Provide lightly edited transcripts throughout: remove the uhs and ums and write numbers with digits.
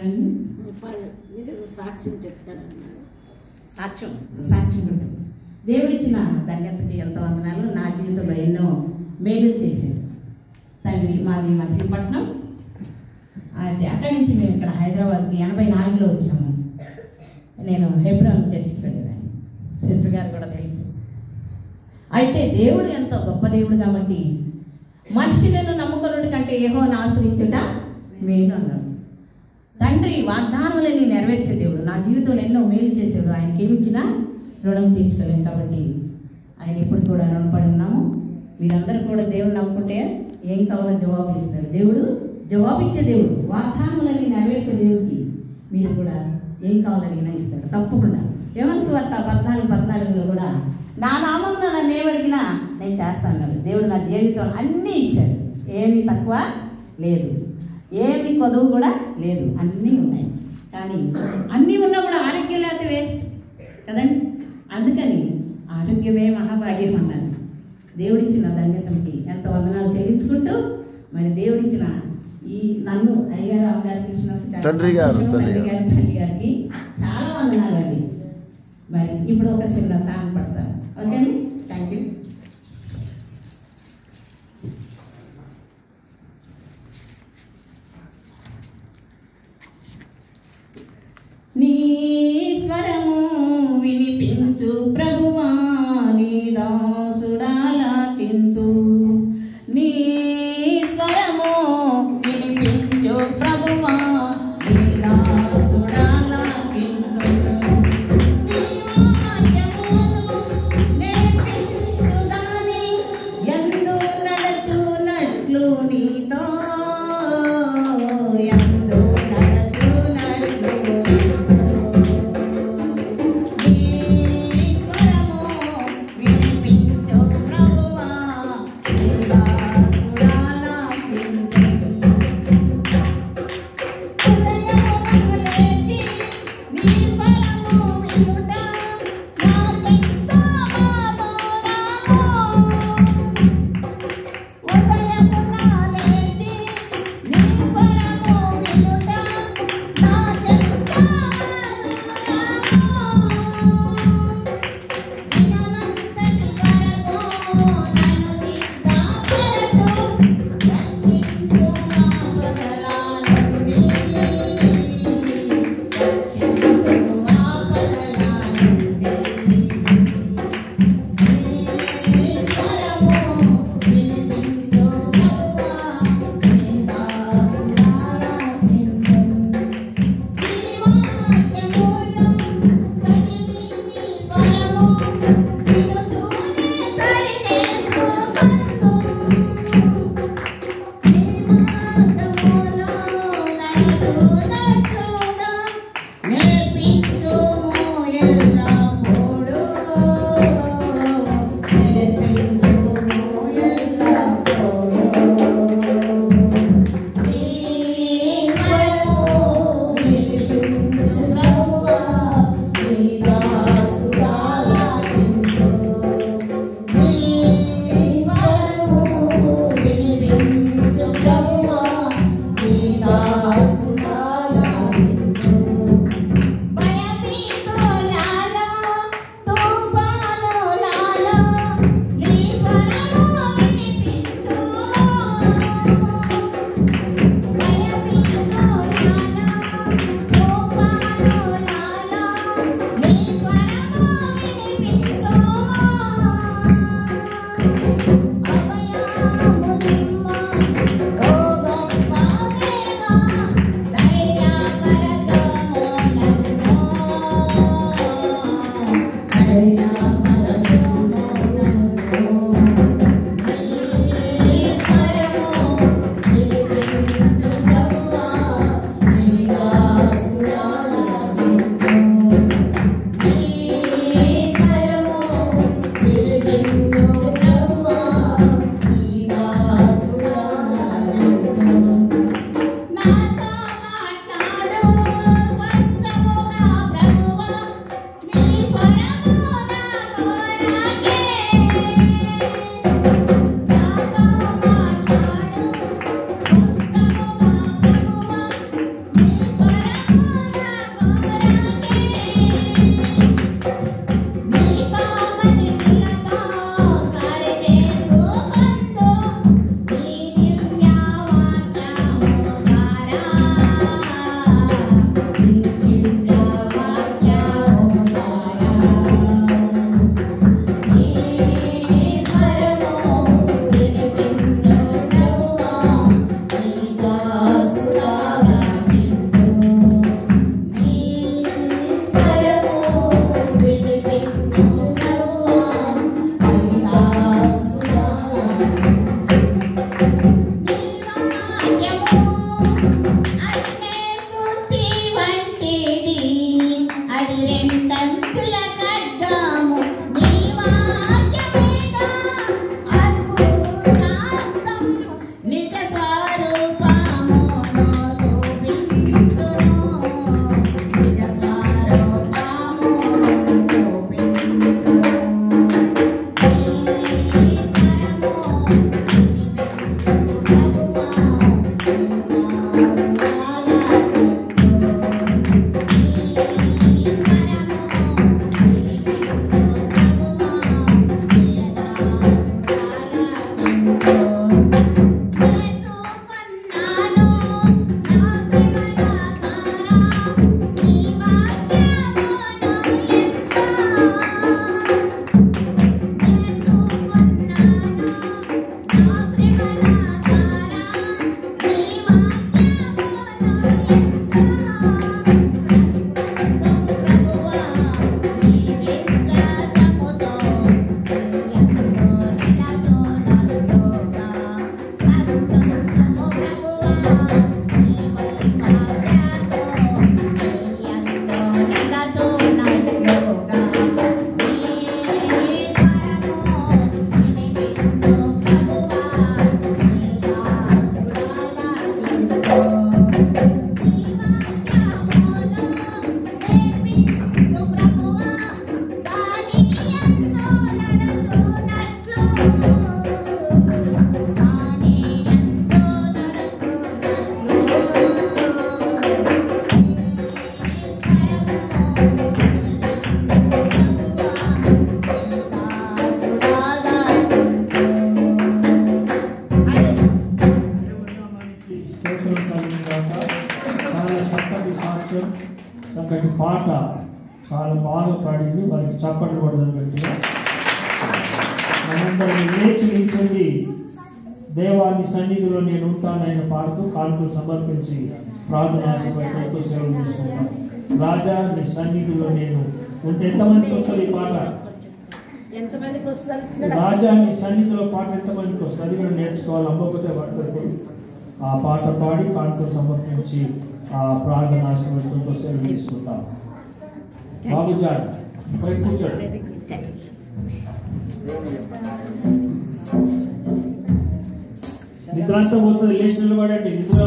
ఏమన్నారండి? మీరు సాక్ష్యం చెప్తారన్నాడు. సాక్ష్యం కూడా దేవుడిచ్చిన ధన్యతకి ఎంతో వందనాలు. నా జీవితంలో ఎన్నో మేలు చేశారు తండ్రి. మాది మచిలీపట్నం. అయితే అక్కడి నుంచి మేము ఇక్కడ హైదరాబాద్కి 84లో వచ్చాము. నేను హెబ్రోన్ చర్చికి వెళ్ళాను. సిస్టర్ గారు కూడా తెలుసు. అయితే దేవుడు ఎంతో గొప్ప దేవుడు కాబట్టి మనుషులను నమ్ముకున్నట్టు కంటే యెహోవాను ఆశ్రయించుట మేలు అన్నాడు. తండ్రి వాగ్దానాలని నెరవేర్చే దేవుడు. నా జీవితంలో ఎన్నో మేలు చేసాడు. ఆయనకి ఏమిచ్చినా రుణం తీర్చుకోలేము కాబట్టి ఆయన ఇప్పుడు కూడా రుణపడి ఉన్నాము. మీరందరూ కూడా దేవుడు నమ్ముకుంటే ఏం కావాలో జవాబు ఇస్తారు. దేవుడు జవాబిచ్చే దేవుడు. వాగ్దానాలని నెరవేర్చే దేవుడికి మీరు కూడా ఏం కావాలడిగినా ఇస్తారు తప్పకుండా. యోహాను సువార్త 14:14లో కూడా నా నామంలో నన్ను ఏమడిగినా నేను చేస్తాను. దేవుడు నా జీవితం అన్నీ ఇచ్చాడు. ఏమీ తక్కువ లేదు, ఏమి కొదువు కూడా లేదు, అన్నీ ఉన్నాయి. కానీ అన్నీ ఉన్నా కూడా ఆరోగ్యం లేకపోతే వేస్ట్ కదండి. అందుకని ఆరోగ్యమే మహాభాగ్యం అన్నాను. దేవుడిచ్చిన ధన్యతకి ఎంతో వందనాలు చెల్లించుకుంటూ మరి దేవుడిచ్చిన ఈ నన్ను అయ్యగారు అమ్మగారికి ఇచ్చినప్పుడు తల్లి గారికి చాలా వందనాలు అండి. మరి ఇప్పుడు ఒక చిన్న సాంగ్ పడతాను. ఓకే అండి, థ్యాంక్ యూ. నీ స్వరము వినిపించు ప్రభువా, నీ దాసుడాలకించు. నీ స్వరము వినిపించు ప్రభువా, నీ దాసుడాలకించు. నేర్పించుదాని ఎందు నడచునట్లు నీతో, ఎందు నడచునట్లు నీతో. నీ స్వరము చక్కటి సాక్ష్యం, చక్కటి పాట చాలా బాగా పాడింది. వారికి చప్పట్లు పడదని గట్టిగా మనందరినీ లేచి నిల్చొని దేవాన్ని సన్నిధిలో నేను ఉంటానని పాడుతూ కానుకలు సమర్పించి ప్రార్థన ఆశీర్వాదంతో సేవలు చేసుకుంటాం. రాజా నీ సన్నిధిలో నేను ఉంటే ఎంతమందికి వస్తుంది ఈ పాట? ఎంతమందికి వస్తారు? రాజా నీ సన్నిధిలో పాట ఎంతమందికి వస్తుంది? అది కూడా నేర్చుకోవాలి. అమ్మకపోతే పడతారు. ఆ పాట పాడి కానుకలు సమర్పించి ఆ ప్రార్థన ఆశీర్వాదంతో సేవలు తీసుకుంటాం. బాబు జాన్ పై కూర్చోండి. నిద్రాంతం పోతుంది, లేచి నిలబడండి. నిద్ర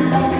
Nando